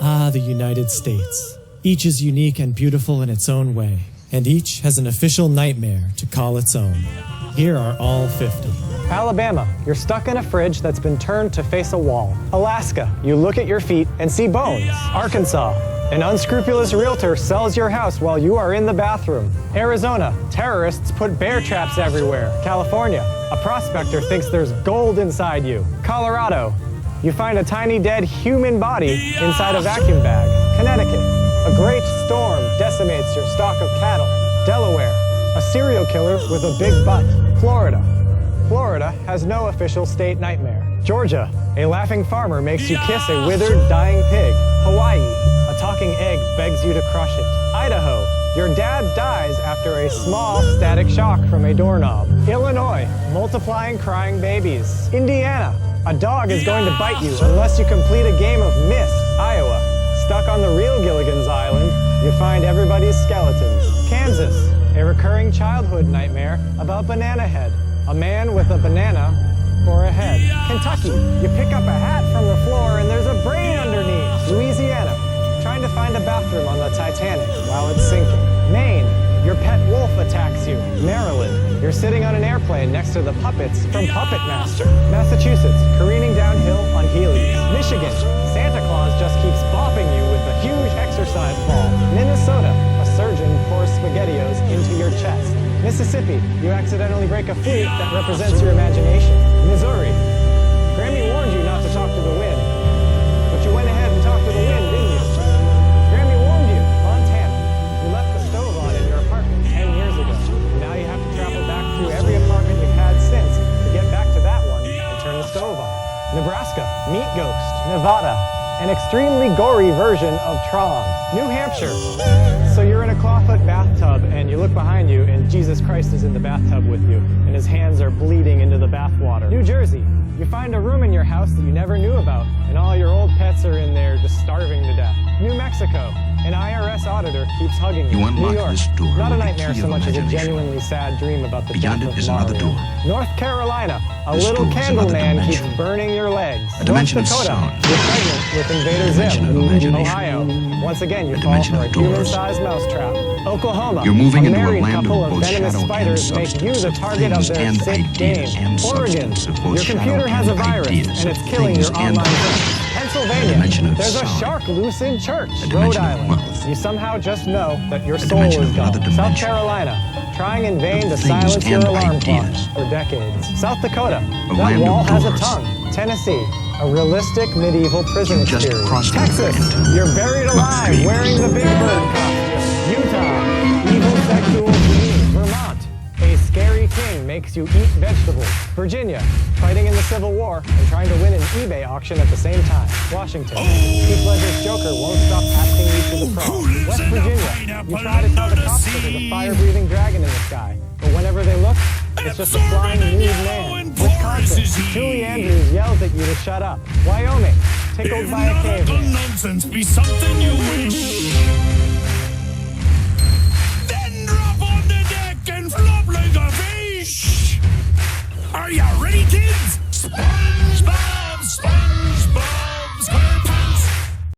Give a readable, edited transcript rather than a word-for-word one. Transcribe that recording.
Ah, the United States. Each is unique and beautiful in its own way, and each has an official nightmare to call its own. Here are all 50. Alabama, you're stuck in a fridge that's been turned to face a wall. Alaska, you look at your feet and see bones. Arkansas, an unscrupulous realtor sells your house while you are in the bathroom. Arizona, terrorists put bear traps everywhere. California, a prospector thinks there's gold inside you. Colorado, you find a tiny dead human body inside a vacuum bag. Connecticut, a great storm decimates your stock of cattle. Delaware, a serial killer with a big butt. Florida has no official state nightmare. Georgia, a laughing farmer makes you kiss a withered, dying pig. Hawaii, a talking egg begs you to crush it. Idaho, your dad dies after a small static shock from a doorknob. Illinois, multiplying crying babies. Indiana, a dog is going to bite you unless you complete a game of Myst. Iowa, stuck on the real Gilligan's Island, you find everybody's skeletons. Kansas, a recurring childhood nightmare about Banana Head. A man with a banana for a head. Kentucky, you pick up a hat from the floor and there's a brain underneath. Louisiana, trying to find a bathroom on the Titanic while it's sinking. Maine, your pet wolf attacks you. Maryland, you're sitting on an airplane next to the puppets from Puppet Master. Massachusetts, careening downhill on Heelys. Michigan, Santa Claus just keeps bopping you with a huge exercise ball. Minnesota, a surgeon pours SpaghettiOs into your chest. Mississippi, you accidentally break a flute that represents your imagination. Missouri, Grammy warned you not to talk to the wind, but you went ahead and talked to the wind, didn't you? Grammy warned you. Montana, you left the stove on in your apartment 10 years ago, and now you have to travel back through every apartment you've had since to get back to that one and turn the stove on. Nebraska, meat ghost. Nevada, an extremely gory version of Tron. New Hampshire, so you're in a clawfoot bathtub and you look behind you and Jesus Christ is in the bathtub with you and his hands are bleeding into the bathwater. New Jersey, you find a room in your house that you never knew about and all your old pets are in there just starving to death. New Mexico, an IRS auditor keeps hugging you. New York, not a nightmare so much as a genuinely sad dream about the death of Mario. North Carolina, a little candle man keeps burning your legs. North Dakota, you're pregnant with Invader Zim. Ohio, once again you fall for a human-sized mousetrap. Oklahoma, you're moving a into a married land couple of of both venomous shadow spiders and make you the substance, target of things their and sick ideas game. and Oregon, substance of both your computer shadow has a and virus ideas, and it's killing things your and online friends. Pennsylvania, dimension of there's a sound, shark loose in church. a Rhode dimension of Island, wealth, you somehow just know that your a soul dimension is of gone. another South dimension, Carolina, trying in vain to of silence things your and alarm clock ideas. for decades. South Dakota, that land of wall has a doors. tongue. Tennessee, a realistic medieval prison You just experience. crossed over Texas, into you're buried alive dreams. wearing the Big Bird costume. Utah, evil sexual dreams. Vermont, a scary king makes you eat vegetables. Virginia, fighting in the Civil War and trying to win an eBay auction at the same time. Washington, Heath Ledger's Joker won't stop asking you to the prom. West Virginia, you try to tell the cops that there's a fire-breathing dragon in the sky, but whenever they look, it's just a flying nude man. Wisconsin, Julie Andrews yells at you to shut up. Wyoming, tickled by a caveman. Nonsense be something you wish.